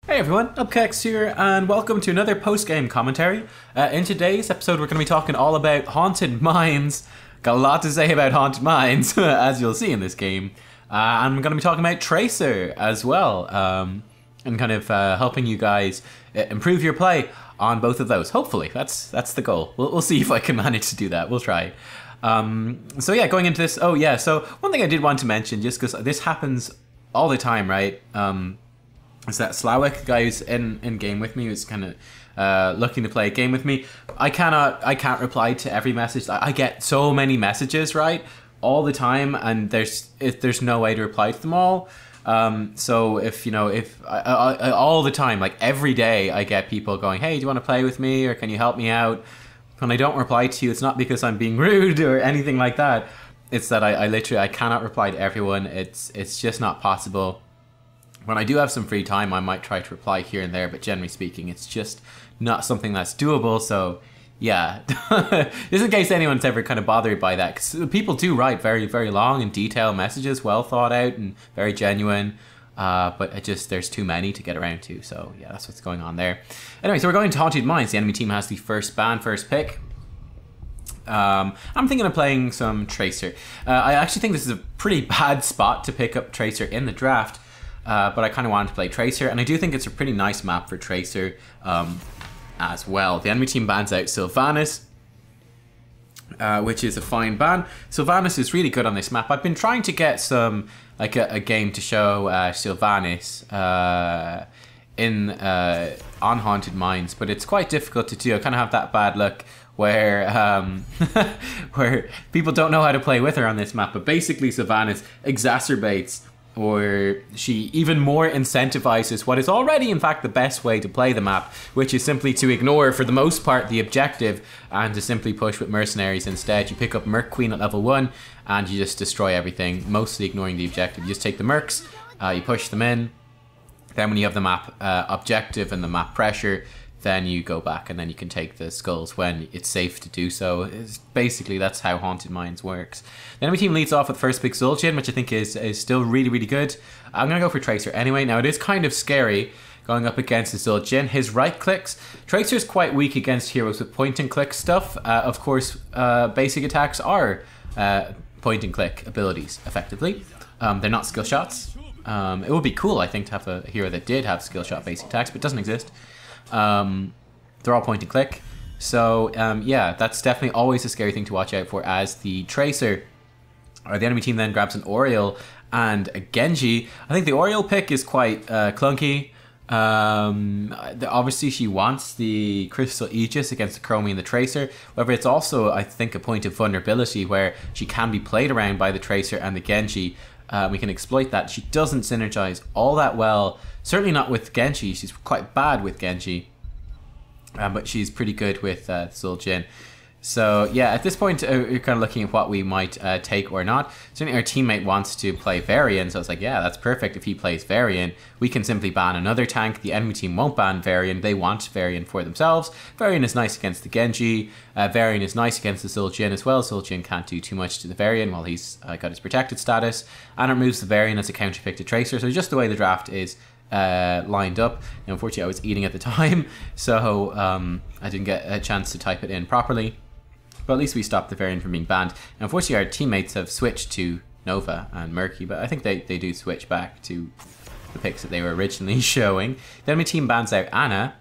Hey everyone, Nubkeks here, and welcome to another post-game commentary. In today's episode, we're going to be talking all about Haunted Mines. Got a lot to say about Haunted Mines, as you'll see in this game. And we're going to be talking about Tracer as well, and kind of helping you guys improve your play on both of those. Hopefully, that's the goal. We'll see if I can manage to do that. We'll try. So yeah, going into this. So one thing I did want to mention, just because this happens all the time, right? Is that Slawick, guy who's in game with me, who's kind of looking to play a game with me. I can't reply to every message. I get so many messages, right, all the time, and there's no way to reply to them all. So if I all the time, like every day, I get people going, "Hey, do you want to play with me, or can you help me out?" When I don't reply to you, it's not because I'm being rude or anything like that. It's that I literally cannot reply to everyone. It's just not possible. When I do have some free time, I might try to reply here and there, but generally speaking, it's just not something that's doable. So, yeah, just in case anyone's ever kind of bothered by that, because people do write very, very long and detailed messages, well thought out and very genuine, but there's too many to get around to. So, yeah, that's what's going on there. Anyway, so we're going to Haunted Mines. The enemy team has the first pick. I'm thinking of playing some Tracer. I actually think this is a pretty bad spot to pick up Tracer in the draft. But I kind of wanted to play Tracer, and I do think it's a pretty nice map for Tracer as well. The enemy team bans out Sylvanas, which is a fine ban. Sylvanas is really good on this map. I've been trying to get some, like a game to show Sylvanas on Haunted Mines, but it's quite difficult to do. I kind of have that bad luck where where people don't know how to play with her on this map. But basically, Sylvanas exacerbates, or she even more incentivizes what is already in fact the best way to play the map, which is simply to ignore for the most part the objective and to simply push with mercenaries instead. You pick up Merc Queen at level 1 and you just destroy everything, mostly ignoring the objective. You just take the Mercs, you push them in, then when you have the map objective and the map pressure, then you go back and then you can take the skulls when it's safe to do so. Basically, that's how Haunted Mines works. The enemy team leads off with first pick Zul'jin, which I think is still really, really good. I'm going to go for Tracer anyway. Now, it is kind of scary going up against the Zul'jin. His right clicks. Tracer's quite weak against heroes with point and click stuff. Of course, basic attacks are point and click abilities, effectively. They're not skill shots. It would be cool, I think, to have a hero that did have skill shot basic attacks, but it doesn't exist. They're all point and click. So yeah, that's definitely always a scary thing to watch out for as the Tracer. The enemy team then grabs an Oriole and a Genji. I think the Oriole pick is quite clunky. Obviously she wants the Crystal Aegis against the Chromie and the Tracer. However, it's also, I think, a point of vulnerability where she can be played around by the Tracer and the Genji. We can exploit that. She doesn't synergize all that well. Certainly not with Genji. She's quite bad with Genji. But she's pretty good with Zul'jin. So yeah, at this point, you're kind of looking at what we might take or not. Certainly our teammate wants to play Varian, so I was like, yeah, that's perfect. If he plays Varian, we can simply ban another tank. The enemy team won't ban Varian. They want Varian for themselves. Varian is nice against the Genji. Varian is nice against the Zul'jin as well. Zul'jin can't do too much to the Varian while he's got his protected status. And it removes the Varian as a counter pick to Tracer. So just the way the draft is lined up. Now, unfortunately, I was eating at the time, so I didn't get a chance to type it in properly. But at least we stopped the Varian from being banned. And unfortunately, our teammates have switched to Nova and Murky, but I think they do switch back to the picks that they were originally showing. The enemy team bans out Ana,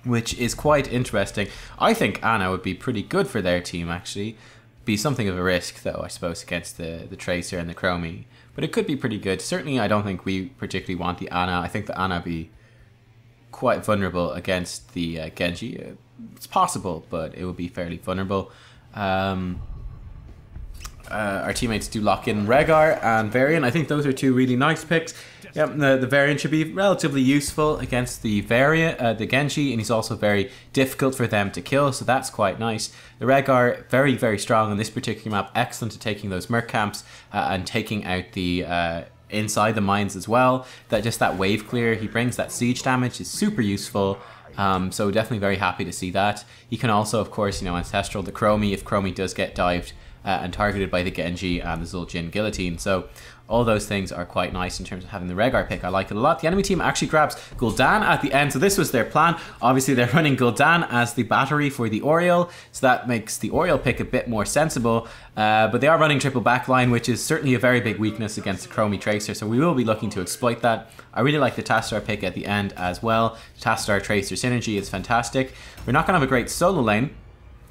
which is quite interesting. I think Ana would be pretty good for their team, actually. Be something of a risk, though, I suppose, against the Tracer and the Chromie. But it could be pretty good. Certainly, I don't think we particularly want the Ana. I think the Ana be quite vulnerable against the Genji. It's possible, but it would be fairly vulnerable. Our teammates do lock in Rhaegar and Varian. I think those are two really nice picks. Yep, the Varian should be relatively useful against the Genji, and he's also very difficult for them to kill, so that's quite nice. The Rhaegar, very, very strong on this particular map. Excellent at taking those Merc camps and taking out the inside the mines as well. That wave clear, he brings that siege damage, is super useful. So definitely very happy to see that. He can also, of course, Ancestral the Chromie if Chromie does get dived and targeted by the Genji and the Zul'jin guillotine. So all those things are quite nice in terms of having the Rehgar pick. I like it a lot. The enemy team actually grabs Gul'dan at the end, so this was their plan. Obviously, they're running Gul'dan as the battery for the Oriole, so that makes the Oriole pick a bit more sensible. But they are running triple backline, which is certainly a very big weakness against the Chromie Tracer, so we will be looking to exploit that. I really like the Tastar pick at the end as well. Tastar Tracer synergy is fantastic. We're not going to have a great solo lane.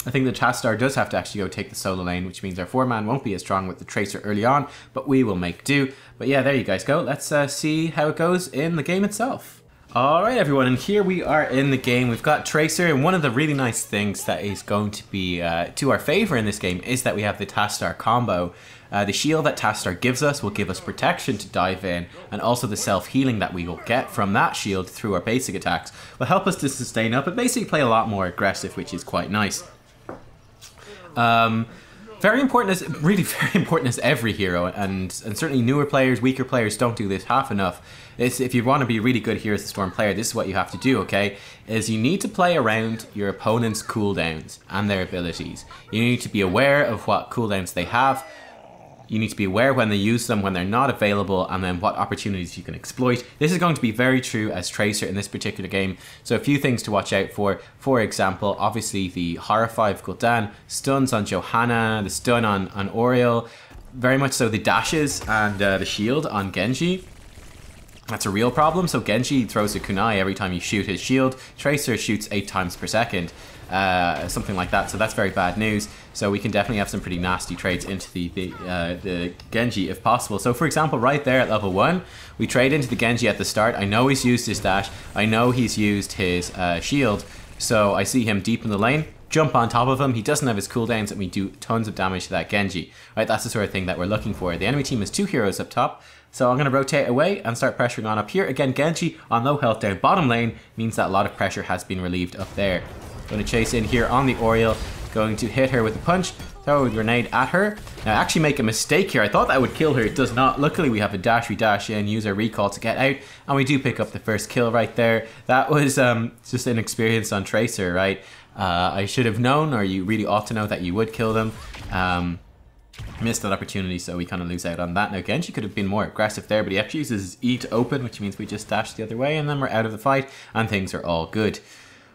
I think the Tastar does have to actually go take the solo lane, which means our 4-man won't be as strong with the Tracer early on, but we will make do. But yeah, there you guys go. Let's see how it goes in the game itself. Alright everyone, and here we are in the game. We've got Tracer, and one of the really nice things that is going to be to our favor in this game is that we have the Tastar combo. The shield that Tastar gives us will give us protection to dive in, and also the self-healing that we will get from that shield through our basic attacks will help us to sustain up and basically play a lot more aggressive, which is quite nice. Very important, as really very important as every hero, and certainly newer players, weaker players don't do this half enough. If you want to be a really good Heroes of the Storm player, this is what you have to do, okay? Is you need to play around your opponent's cooldowns and their abilities. You need to be aware of what cooldowns they have. You need to be aware when they use them, when they're not available, and then what opportunities you can exploit. This is going to be very true as Tracer in this particular game. So a few things to watch out for. For example, obviously the Horrify of Gul'dan, stuns on Johanna, the stun on Oriole, very much so the dashes and the shield on Genji. That's a real problem. So Genji throws a kunai every time you shoot his shield. Tracer shoots 8 times per second. Something like that, so that's very bad news. So we can definitely have some pretty nasty trades into the Genji if possible. So for example, right there at level 1, we trade into the Genji at the start. I know he's used his dash, I know he's used his shield, so I see him deep in the lane, jump on top of him, he doesn't have his cooldowns, and we do tons of damage to that Genji. Right, that's the sort of thing that we're looking for. The enemy team has 2 heroes up top, so I'm going to rotate away and start pressuring on up here. Again, Genji on low health down bottom lane means that a lot of pressure has been relieved up there. Going to chase in here on the Oriole, going to hit her with a punch, throw a grenade at her. Now I actually make a mistake here. I thought that would kill her, it does not. Luckily we have a dash, we dash in, use our recall to get out, and we do pick up the first kill right there. That was just inexperience on Tracer, right? I should have known, or you really ought to know, that you would kill them. Missed that opportunity, so we kind of lose out on that. Now Genji could have been more aggressive there, but he actually uses his E to open, which means we just dash the other way, and then we're out of the fight, and things are all good.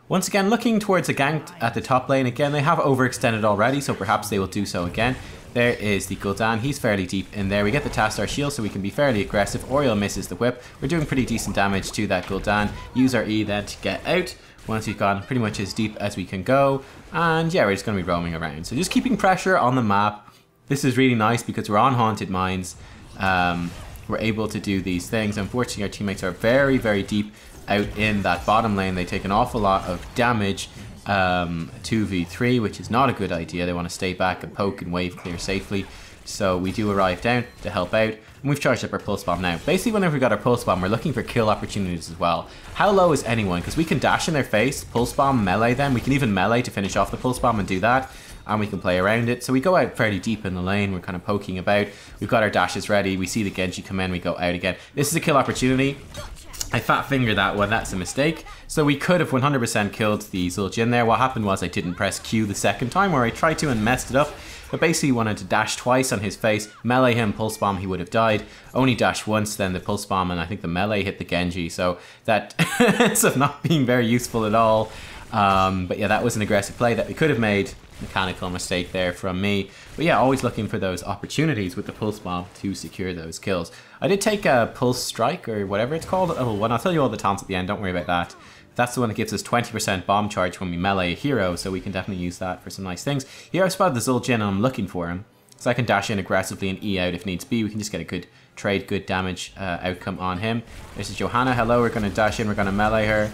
Once again, looking towards a gank at the top lane. Again, they have overextended already, so perhaps they will do so again. There is the Gul'dan, he's fairly deep in there. We get the Tastar shield, so we can be fairly aggressive. Oriole misses the whip. We're doing pretty decent damage to that Gul'dan. Use our E then to get out, once we've gone pretty much as deep as we can go. And yeah, we're just going to be roaming around. So just keeping pressure on the map. This is really nice because we're on Haunted Mines. We're able to do these things. Unfortunately, our teammates are very, very deep out in that bottom lane. They take an awful lot of damage, 2v3, which is not a good idea. They want to stay back and poke and wave clear safely. So we do arrive down to help out, and we've charged up our pulse bomb now. Basically, whenever we got our pulse bomb, we're looking for kill opportunities as well. How low is anyone? Because we can dash in their face, pulse bomb, melee them. We can even melee to finish off the pulse bomb and do that, and we can play around it. So we go out fairly deep in the lane. We're kind of poking about. We've got our dashes ready. We see the Genji come in. We go out again. This is a kill opportunity. I fat fingered that one, that's a mistake. So we could have 100% killed the Zul'jin there. What happened was I didn't press Q the second time, where I tried to and messed it up. But basically wanted to dash twice on his face, melee him, pulse bomb, he would have died. Only dash once, then the pulse bomb, and I think the melee hit the Genji. So that ends up not being very useful at all. But yeah, that was an aggressive play that we could have made. Mechanical mistake there from me. But yeah, always looking for those opportunities with the pulse bomb to secure those kills. I did take a pulse strike, or whatever it's called, at level 1. I'll tell you all the taunts at the end, don't worry about that. That's the one that gives us 20% bomb charge when we melee a hero, so we can definitely use that for some nice things. Here I've spotted the Zul'jin and I'm looking for him. So I can dash in aggressively and E out if needs be. We can just get a good trade, good damage outcome on him. This is Johanna, hello, we're going to dash in, we're going to melee her.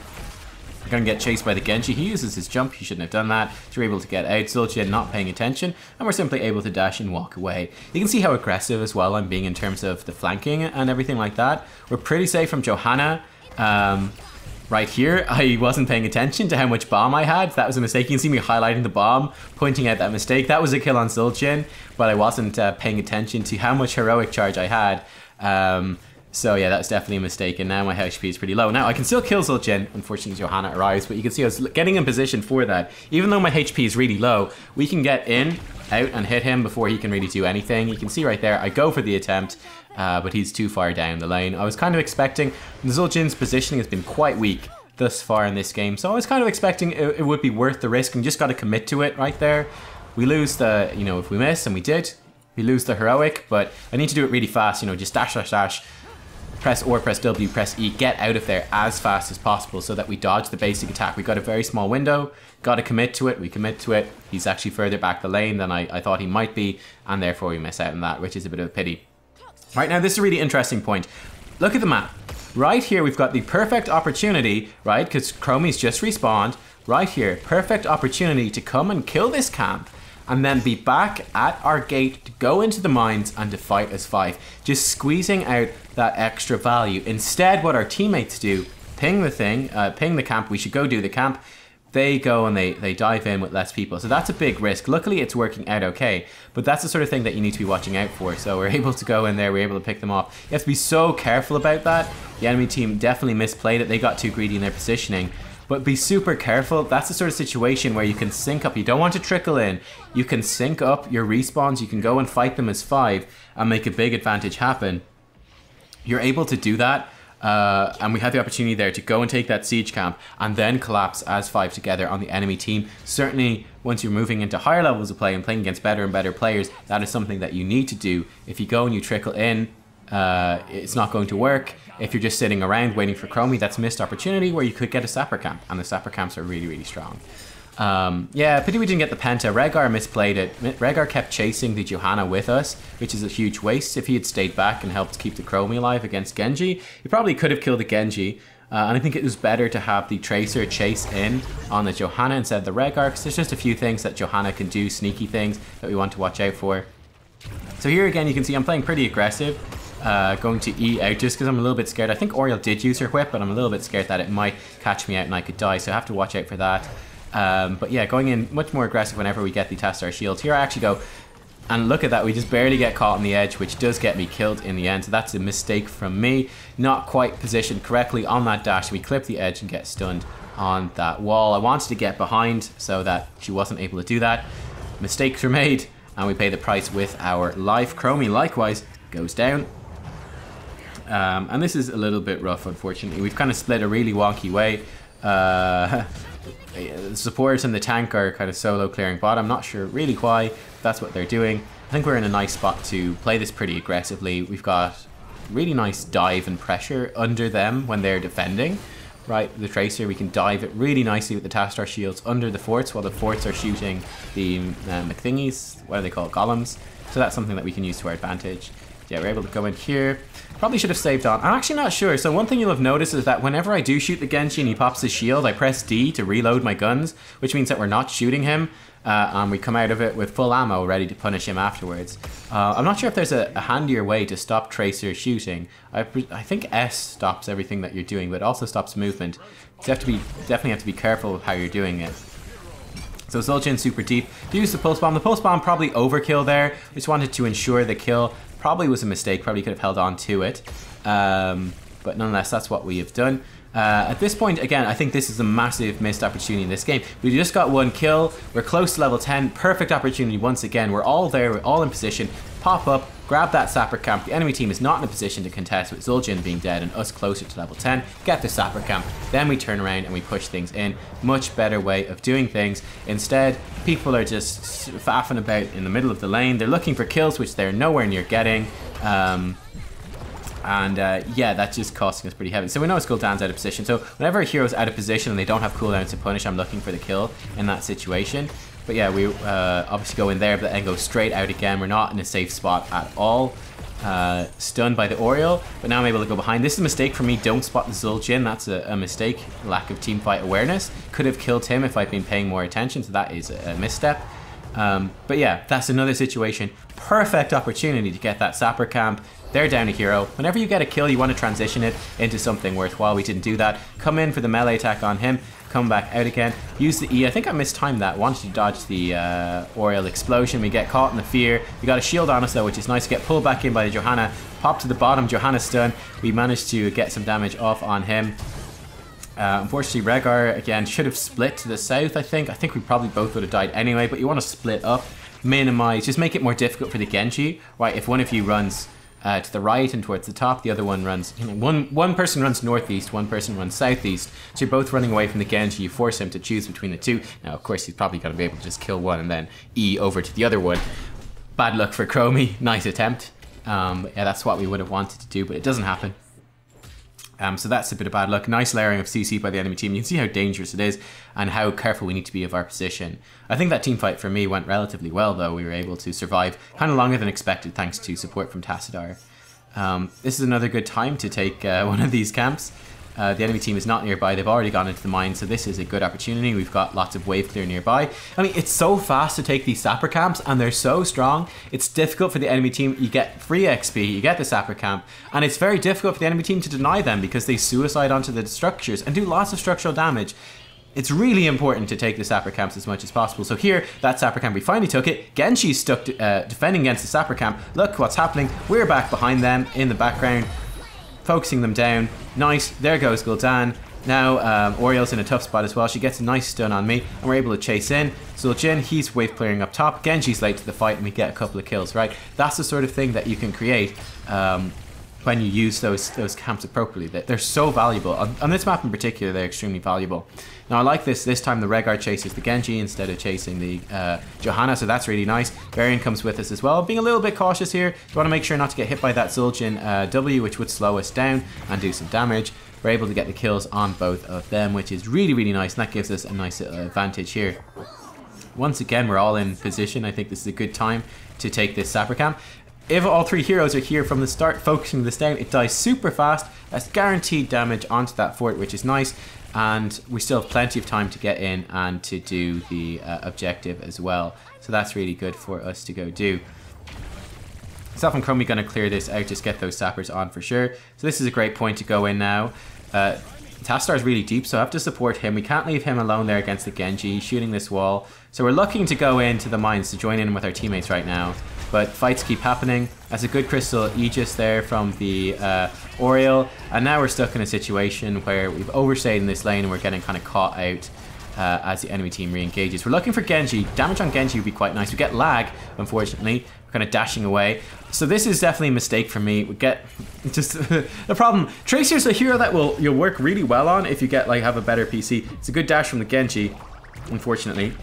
We're going to get chased by the Genji. He uses his jump. He shouldn't have done that. So we're able to get out. Zul'jin not paying attention. And we're simply able to dash and walk away. You can see how aggressive as well I'm being in terms of the flanking and everything like that. We're pretty safe from Johanna. Right here, I wasn't paying attention to how much bomb I had. That was a mistake. You can see me highlighting the bomb, pointing out that mistake. That was a kill on Zul'jin, but I wasn't paying attention to how much heroic charge I had. So yeah, that's definitely a mistake, and now my HP is pretty low. Now I can still kill Zul'jin, unfortunately Johanna arrives, but you can see I was getting in position for that. Even though my HP is really low, we can get in, out, and hit him before he can really do anything. You can see right there, I go for the attempt, but he's too far down the lane. I was kind of expecting, Zul'jin's positioning has been quite weak thus far in this game, so I was kind of expecting it would be worth the risk, and just got to commit to it right there. We lose the, you know, if we miss, and we did, we lose the heroic, but I need to do it really fast, you know, just dash, dash, dash. Press or press W, press E, get out of there as fast as possible so that we dodge the basic attack. We got a very small window, got to commit to it, we commit to it. He's actually further back the lane than I thought he might be, and therefore we miss out on that, which is a bit of a pity. Right, now this is a really interesting point. Look at the map. Right here we've got the perfect opportunity, right, because Chromie's just respawned. Right here, perfect opportunity to come and kill this camp, and then be back at our gate to go into the mines and to fight as 5. Just squeezing out that extra value. Instead, what our teammates do, ping the thing, ping the camp, we should go do the camp. They go and they dive in with less people. So that's a big risk. Luckily, it's working out okay, but that's the sort of thing that you need to be watching out for. So we're able to go in there, we're able to pick them off. You have to be so careful about that. The enemy team definitely misplayed it. They got too greedy in their positioning. But be super careful. That's the sort of situation where you can sync up. You don't want to trickle in. You can sync up your respawns. You can go and fight them as 5 and make a big advantage happen. You're able to do that. And we had the opportunity there to go and take that siege camp and then collapse as 5 together on the enemy team. Certainly, once you're moving into higher levels of play and playing against better and better players, that is something that you need to do. If you go and you trickle in, it's not going to work. If you're just sitting around waiting for Chromie, that's a missed opportunity where you could get a sapper camp, and the sapper camps are really, really strong. Yeah, pity we didn't get the Penta. Rehgar misplayed it. Rehgar kept chasing the Johanna with us, which is a huge waste. If he had stayed back and helped keep the Chromie alive against Genji, he probably could have killed the Genji. And I think it was better to have the Tracer chase in on the Johanna instead of the Rehgar, because there's just a few things that Johanna can do, sneaky things that we want to watch out for. So here again, you can see I'm playing pretty aggressive. Going to E out just because I'm a little bit scared. I think Oriel did use her whip, but I'm a little bit scared that it might catch me out and I could die, so I have to watch out for that. But yeah, going in much more aggressive whenever we get the Tastar shields. Here I actually go, and look at that, we just barely get caught on the edge, which does get me killed in the end, so that's a mistake from me. Not quite positioned correctly on that dash. We clip the edge and get stunned on that wall. I wanted to get behind so that she wasn't able to do that. Mistakes were made, and we pay the price with our life. Chromie likewise goes down. And this is a little bit rough, unfortunately. We've kind of split a really wonky way. The supporters and the tank are kind of solo clearing bot. I'm not sure really why. That's what they're doing. I think we're in a nice spot to play this pretty aggressively. We've got really nice dive and pressure under them when they're defending. Right, the Tracer, we can dive it really nicely with the Tastar shields under the forts while the forts are shooting the McThingies. What are they called? Golems. So that's something that we can use to our advantage. Yeah, we're able to go in here. Probably should have saved on. I'm actually not sure. So one thing you'll have noticed is that whenever I do shoot the Genji and he pops his shield, I press D to reload my guns, which means that we're not shooting him. And we come out of it with full ammo ready to punish him afterwards. I'm not sure if there's a handier way to stop Tracer shooting. I think S stops everything that you're doing, but it also stops movement. So you definitely have to be careful with how you're doing it. So Zul'jin super deep. Use the pulse bomb. The pulse bomb probably overkill there. Just wanted to ensure the kill. Probably was a mistake. Probably could have held on to it. But nonetheless, that's what we have done. At this point, again, I think this is a massive missed opportunity in this game. We just got one kill. We're close to level 10. Perfect opportunity once again. We're all there. We're all in position. Pop up. Grab that sapper camp. The enemy team is not in a position to contest with Zul'jin being dead and us closer to level 10. Get the sapper camp. Then we turn around and we push things in. Much better way of doing things. Instead, people are just faffing about in the middle of the lane. They're looking for kills, which they're nowhere near getting. Yeah, that's just costing us pretty heavy. So we know his cooldown's out of position. So whenever a hero's out of position and they don't have cooldowns to punish, I'm looking for the kill in that situation. But yeah, we obviously go in there, but then go straight out again. We're not in a safe spot at all. Stunned by the Oriole, but now I'm able to go behind. This is a mistake for me. Don't spot the Zul'jin. That's a mistake. Lack of teamfight awareness. Could have killed him if I'd been paying more attention, so that is a misstep. But yeah, that's another situation. Perfect opportunity to get that sapper camp. They're down a hero. Whenever you get a kill, you want to transition it into something worthwhile. We didn't do that. Come in for the melee attack on him. Come back out again. Use the E. I think I mistimed that. Wanted to dodge the Oriel explosion. We get caught in the fear. We got a shield on us though, which is nice. Get pulled back in by the Johanna. Pop to the bottom. Johanna stun. We managed to get some damage off on him. Unfortunately, Rhaegar, again, should have split to the south, I think. I think we probably both would have died anyway, but you want to split up, minimize, just make it more difficult for the Genji, right? If one of you runs to the right and towards the top, the other one runs, you know, one person runs northeast, one person runs southeast, so you're both running away from the Genji, you force him to choose between the two. Now, of course, he's probably going to be able to just kill one and then E over to the other one. Bad luck for Chromie, nice attempt. Yeah, that's what we would have wanted to do, but it doesn't happen. So that's a bit of bad luck. Nice layering of CC by the enemy team. You can see how dangerous it is and how careful we need to be of our position. I think that team fight for me went relatively well though. We were able to survive kind of longer than expected thanks to support from Tassadar. This is another good time to take one of these camps. The enemy team is not nearby. They've already gone into the mine, so this is a good opportunity. We've got lots of wave clear nearby. I mean, it's so fast to take these sapper camps, and they're so strong. It's difficult for the enemy team. You get free XP, you get the sapper camp, and it's very difficult for the enemy team to deny them because they suicide onto the structures and do lots of structural damage. It's really important to take the sapper camps as much as possible. So here, that sapper camp, we finally took it. Genshi's stuck defending against the sapper camp. Look what's happening. We're back behind them in the background, focusing them down. Nice, there goes Gul'dan. Now Oriel's in a tough spot as well. She gets a nice stun on me and we're able to chase in. Zul'jin, he's wave clearing up top. Genji's late to the fight and we get a couple of kills, right? That's the sort of thing that you can create when you use those camps appropriately. They're so valuable. On this map in particular, they're extremely valuable. Now I like this time the Rhaegar chases the Genji instead of chasing the Johanna, so that's really nice. Varian comes with us as well. Being a little bit cautious here. You want to make sure not to get hit by that Zul'jin W, which would slow us down and do some damage. We're able to get the kills on both of them, which is really, really nice, and that gives us a nice advantage here. Once again, we're all in position. I think this is a good time to take this sapper camp. If all three heroes are here from the start, focusing this down, it dies super fast. That's guaranteed damage onto that fort, which is nice. And we still have plenty of time to get in and to do the objective as well. So that's really good for us to go do. Self and Chromie gonna clear this out, just get those sappers on for sure. So this is a great point to go in now. Tassadar is really deep, so I have to support him. We can't leave him alone there against the Genji, shooting this wall. So we're looking to go into the mines to join in with our teammates right now. But fights keep happening. That's a good crystal Aegis there from the Oriel. And now we're stuck in a situation where we've overstayed in this lane and we're getting kind of caught out as the enemy team re-engages. We're looking for Genji. Damage on Genji would be quite nice. We get lag, unfortunately. We're kind of dashing away. So this is definitely a mistake for me. We get just the problem. Tracer's a hero that you'll work really well on if you have a better PC. It's a good dash from the Genji, unfortunately.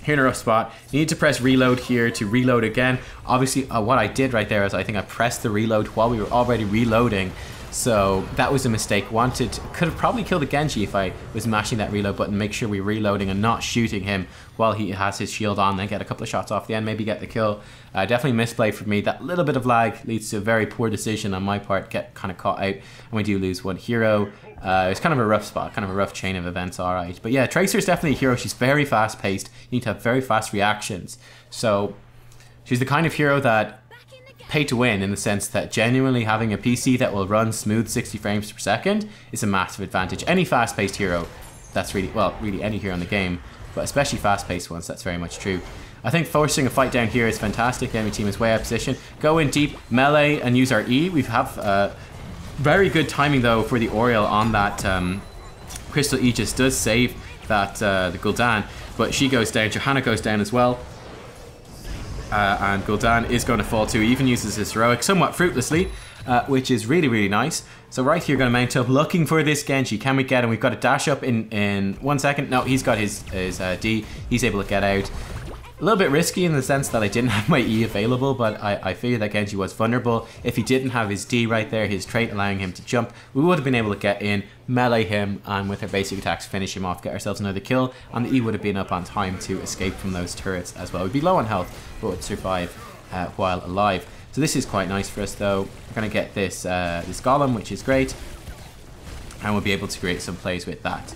Here in a rough spot. You need to press reload here to reload again. Obviously, what I did right there is I think I pressed the reload while we were already reloading. So that was a mistake. Could have probably killed the Genji if I was mashing that reload button. Make sure we're reloading and not shooting him while he has his shield on. Then get a couple of shots off the end, maybe get the kill. Definitely misplay for me. That little bit of lag leads to a very poor decision on my part. Get kind of caught out, and we do lose one hero. It's kind of a rough spot, kind of a rough chain of events, alright. But yeah, Tracer's definitely a hero. She's very fast paced. You need to have very fast reactions. So she's the kind of hero that pay to win, in the sense that genuinely having a PC that will run smooth 60 frames per second is a massive advantage. Any fast paced hero, that's really any hero in the game, but especially fast paced ones, that's very much true. I think forcing a fight down here is fantastic. The enemy team is way out of position. Go in deep, melee, and use our E. We have very good timing though for the Oriel on that Crystal Aegis. Does save that the Gul'dan, but she goes down. Johanna goes down as well, and Gul'dan is going to fall too. He even uses his heroic somewhat fruitlessly, which is really, really nice. So right here, going to mount up, looking for this Genji. Can we get him? We've got to dash up in 1 second. No, he's got his D. He's able to get out. A little bit risky in the sense that I didn't have my E available, but I figured that Genji was vulnerable. If he didn't have his D right there, his trait allowing him to jump, we would have been able to get in, melee him, and with our basic attacks finish him off, get ourselves another kill, and the E would have been up on time to escape from those turrets as well. We'd be low on health, but would survive while alive. So this is quite nice for us though. We're going to get this golem, which is great, and we'll be able to create some plays with that.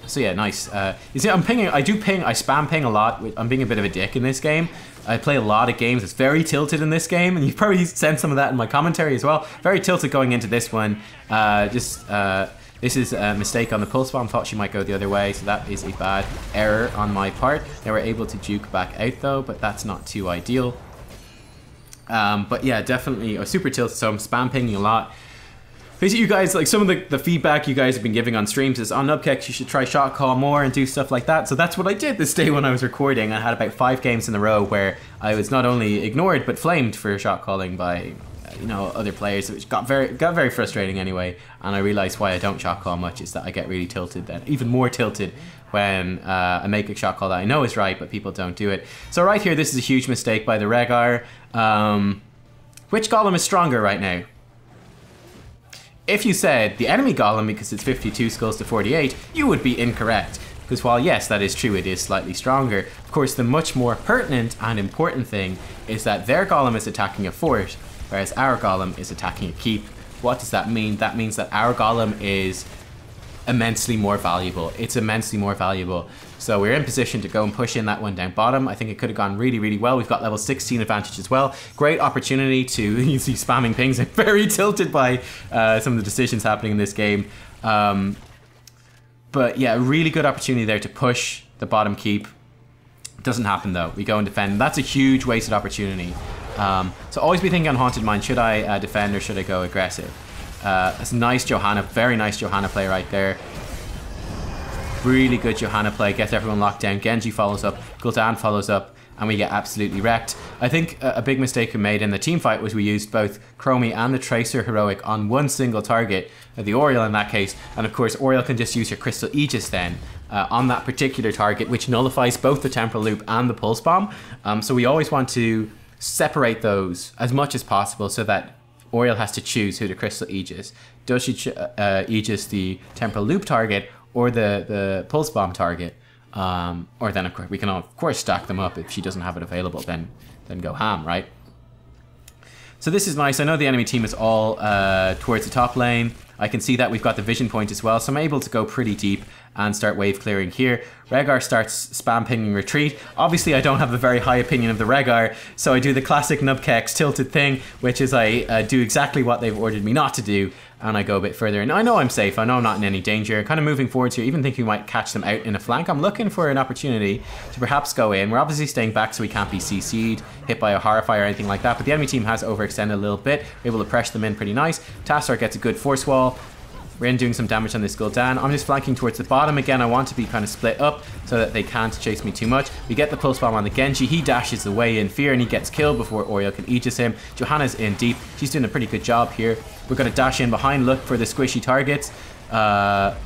So yeah, nice. You see, I'm pinging. I spam ping a lot. I'm being a bit of a dick in this game, I play a lot of games. It's very tilted in this game, and you've probably sensed some of that in my commentary as well. Very tilted going into this one. This is a mistake on the pulse bomb. Thought she might go the other way, so that is a bad error on my part. They were able to juke back out though, but that's not too ideal. But yeah, definitely a super tilted, so I'm spam pinging a lot. Basically, you guys, like, some of the feedback you guys have been giving on streams is on Nubkeks, you should try shot call more and do stuff like that. So that's what I did this day when I was recording. I had about 5 games in a row where I was not only ignored but flamed for shot calling by, you know, other players, which got very frustrating anyway. And I realized why I don't shot call much is that I get really tilted, then even more tilted when I make a shot call that I know is right, but people don't do it. So right here, this is a huge mistake by the Rhaegar. Which golem is stronger right now? If you said the enemy golem because it's 52 skulls to 48, you would be incorrect. Because while yes, that is true, it is slightly stronger. Of course, the much more pertinent and important thing is that their golem is attacking a fort, whereas our golem is attacking a keep. What does that mean? That means that our golem is immensely more valuable. It's immensely more valuable. So we're in position to go and push in that one down bottom. I think it could have gone really, really well. We've got level 16 advantage as well. Great opportunity to, you see spamming pings. I'm very tilted by some of the decisions happening in this game. But yeah, really good opportunity there to push the bottom keep. Doesn't happen though. We go and defend. That's a huge wasted opportunity. So always be thinking on Haunted Mine, should I defend or should I go aggressive? That's nice Johanna, very nice Johanna play right there. Really good Johanna play, gets everyone locked down. Genji follows up, Gul'dan follows up, and we get absolutely wrecked. I think a big mistake we made in the team fight was we used both Chromie and the Tracer Heroic on one single target, the Oriole in that case, and of course Oriole can just use her Crystal Aegis then on that particular target, which nullifies both the Temporal Loop and the Pulse Bomb. So we always want to separate those as much as possible so that Oriole has to choose who to Crystal Aegis. Does she Aegis the Temporal Loop target or the Pulse Bomb target? Or then of course we can of course stack them up. If she doesn't have it available, then go ham, right? So this is nice. I know the enemy team is all towards the top lane. I can see that we've got the vision point as well, so I'm able to go pretty deep and start wave clearing here. Rhaegar starts spam pinging retreat. Obviously I don't have a very high opinion of the Rhaegar, so I do the classic Nubkeks tilted thing, which is I do exactly what they've ordered me not to do, and I go a bit further. And I know I'm safe, I know I'm not in any danger. Kind of moving forwards here, even thinking we might catch them out in a flank. I'm looking for an opportunity to perhaps go in. We're obviously staying back so we can't be CC'd, hit by a Horrify or anything like that, but the enemy team has overextended a little bit. We're able to pressure them in pretty nice. Tassar gets a good force wall. We're in doing some damage on this Gul'dan. I'm just flanking towards the bottom again. I want to be kind of split up so that they can't chase me too much. We get the pulse bomb on the Genji. He dashes the way in fear and he gets killed before Oriole can Aegis him. Johanna's in deep. She's doing a pretty good job here. We're going to dash in behind, look for the squishy targets. The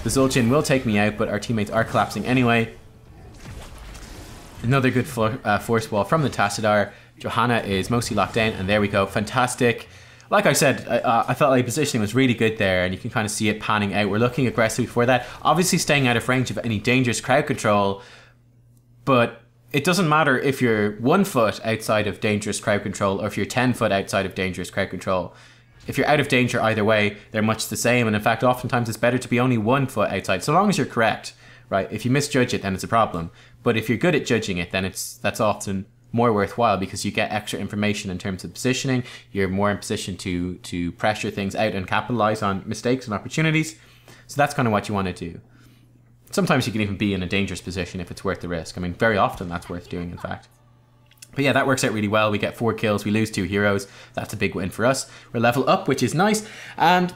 Zul'jin will take me out, but our teammates are collapsing anyway. Another good force wall from the Tassadar. Johanna is mostly locked down, and there we go. Fantastic. Like I said, I felt like positioning was really good there, and you can kind of see it panning out. We're looking aggressively for that. Obviously staying out of range of any dangerous crowd control, but it doesn't matter if you're 1 foot outside of dangerous crowd control or if you're 10 foot outside of dangerous crowd control. If you're out of danger either way, they're much the same, and in fact, oftentimes it's better to be only 1 foot outside, so long as you're correct, right? If you misjudge it, then it's a problem. But if you're good at judging it, then that's often more worthwhile because you get extra information in terms of positioning. You're more in position to pressure things out and capitalize on mistakes and opportunities. So that's kind of what you want to do. Sometimes you can even be in a dangerous position if it's worth the risk. I mean, very often that's worth doing, in fact. But yeah, that works out really well. We get 4 kills, we lose 2 heroes. That's a big win for us. We're level up, which is nice. And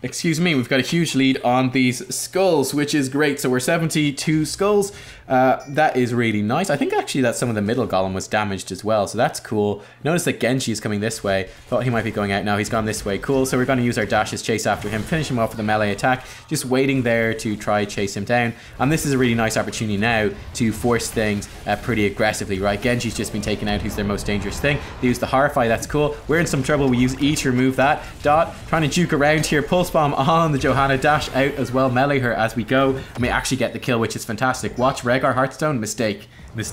excuse me, we've got a huge lead on these skulls, which is great. So we're 72 skulls. That is really nice. I think actually that some of the middle golem was damaged as well, so that's cool. Notice that Genji is coming this way. Thought he might be going out. Now he's gone this way. Cool. So we're going to use our dashes, chase after him, finish him off with a melee attack. Just waiting there to try chase him down. And this is a really nice opportunity now to force things pretty aggressively, right? Genji's just been taken out. Who's their most dangerous thing? They use the Horrify. That's cool. We're in some trouble. We use E to remove that. Dot trying to juke around here. Pulse bomb on the Johanna, dash out as well, melee her as we go, and we actually get the kill, which is fantastic. Watch Rhaegar Hearthstone. Mistake. We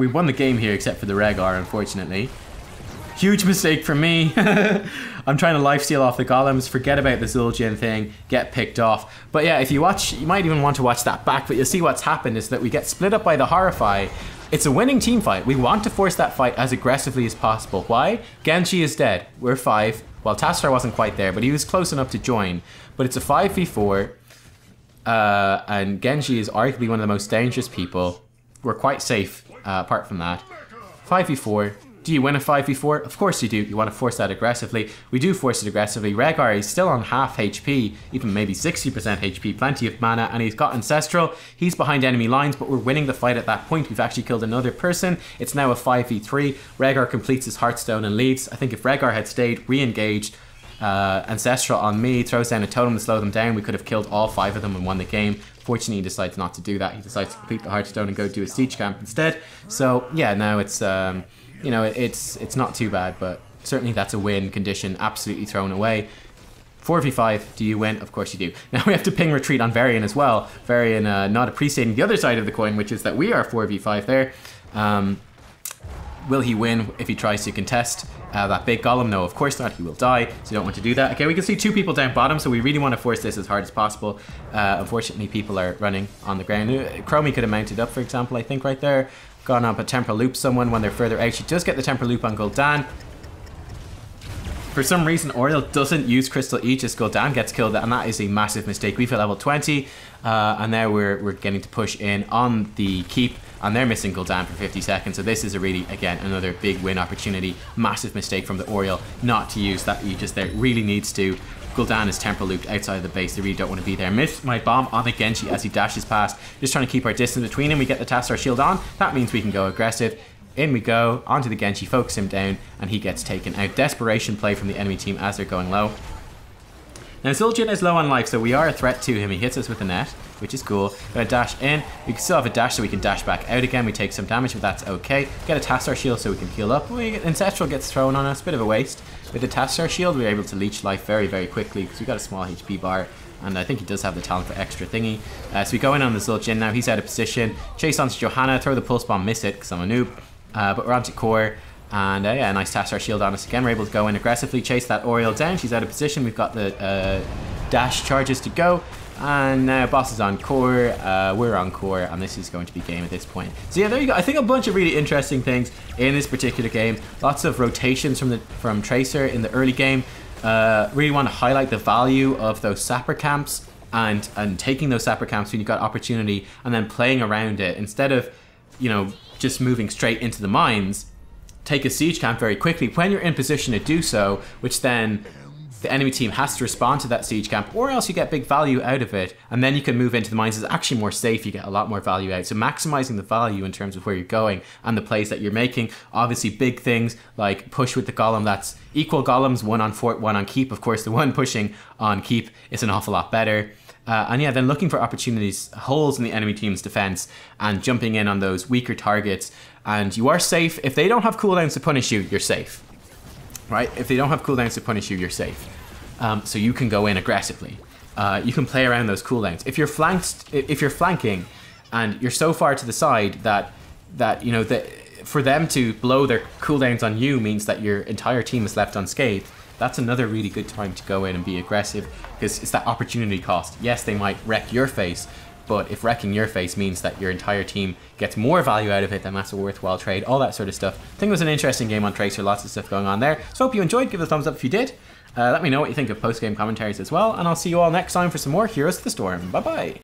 won the game here except for the Rhaegar, unfortunately. Huge mistake for me. I'm trying to lifesteal off the golems, forget about the Zul'jin thing, get picked off. But yeah, if you watch, you might even want to watch that back, but you'll see what's happened is that we get split up by the Horrify. It's a winning team fight. We want to force that fight as aggressively as possible. Why? Genji is dead. We're 5. Well, Tastar wasn't quite there, but he was close enough to join. But it's a 5v4, and Genji is arguably one of the most dangerous people. We're quite safe, apart from that. 5v4. Do you win a 5v4? Of course you do. You want to force that aggressively. We do force it aggressively. Rehgar is still on half HP, even maybe 60% HP, plenty of mana, and he's got Ancestral. He's behind enemy lines, but we're winning the fight at that point. We've actually killed another person. It's now a 5v3. Rehgar completes his Heartstone and leaves. I think if Rehgar had stayed, re-engaged, Ancestral on me, throws down a totem to slow them down, we could have killed all 5 of them and won the game. Fortunately, he decides not to do that. He decides to complete the Heartstone and go do a siege camp instead. So yeah, now it's you know, it's not too bad, but certainly that's a win condition absolutely thrown away. 4v5, do you win? Of course you do. Now we have to ping retreat on Varian as well. Varian not appreciating the other side of the coin, which is that we are 4v5 there. Will he win if he tries to contest that big golem? No, of course not. He will die, so you don't want to do that. Okay, we can see 2 people down bottom, so we really want to force this as hard as possible. Unfortunately, people are running on the ground. Chromie could have mounted up, for example, I think right there. Gone up a temporal loop someone when they're further out. She does get the temporal loop on Gul'dan. For some reason, Oriel doesn't use Crystal Aegis. Gul'dan gets killed, and that is a massive mistake. We've hit level 20, and now we're getting to push in on the keep, and they're missing Gul'dan for 50 seconds. So this is a really, again, another big win opportunity. Massive mistake from the Oriel not to use that Aegis there. Really needs to. Gul'dan is temporal looped outside of the base. They really don't want to be there. Missed my bomb on the Genji as he dashes past. Just trying to keep our distance between him. We get the Tastar shield on. That means we can go aggressive. In we go, onto the Genji, focus him down, and he gets taken out. Desperation play from the enemy team as they're going low. Now Zul'jin is low on life, so we are a threat to him. He hits us with a net, which is cool. Gonna dash in. We can still have a dash so we can dash back out again. We take some damage, but that's okay. Get a Tastar shield so we can heal up. Ancestral gets thrown on us, bit of a waste. With the Tastar shield, we're able to leech life very, very quickly because we got a small HP bar. And I think he does have the talent for extra thingy. So we go in on the Zul'jin now. He's out of position. Chase onto Johanna, throw the pulse bomb, miss it because I'm a noob. But we're onto core. And yeah, nice Tastar shield on us again. We're able to go in aggressively, chase that Oriel down. She's out of position. We've got the dash charges to go. And now boss is on core, we're on core, and this is going to be game at this point. So yeah, there you go. I think a bunch of really interesting things in this particular game. Lots of rotations from Tracer in the early game. Really want to highlight the value of those sapper camps and taking those sapper camps when you've got opportunity and then playing around it instead of, you know, just moving straight into the mines. Take a siege camp very quickly when you're in position to do so, which then the enemy team has to respond to that siege camp, or else you get big value out of it, and then you can move into the mines. It's actually more safe, you get a lot more value out. So maximizing the value in terms of where you're going and the plays that you're making. Obviously big things like push with the golem, that's equal golems, 1 on fort, 1 on keep. Of course the one pushing on keep is an awful lot better. And yeah, then looking for opportunities, holes in the enemy team's defense, and jumping in on those weaker targets. And you are safe. If they don't have cooldowns to punish you, you're safe. Right? If they don't have cooldowns to punish you, you're safe. So you can go in aggressively. You can play around those cooldowns. If you're flanking, and you're so far to the side that you know that for them to blow their cooldowns on you means that your entire team is left unscathed. That's another really good time to go in and be aggressive, because it's that opportunity cost. Yes, they might wreck your face, but if wrecking your face means that your entire team gets more value out of it, then that's a worthwhile trade, all that sort of stuff. I think it was an interesting game on Tracer, lots of stuff going on there. So hope you enjoyed, give it a thumbs up if you did. Let me know what you think of post-game commentaries as well, and I'll see you all next time for some more Heroes of the Storm. Bye-bye!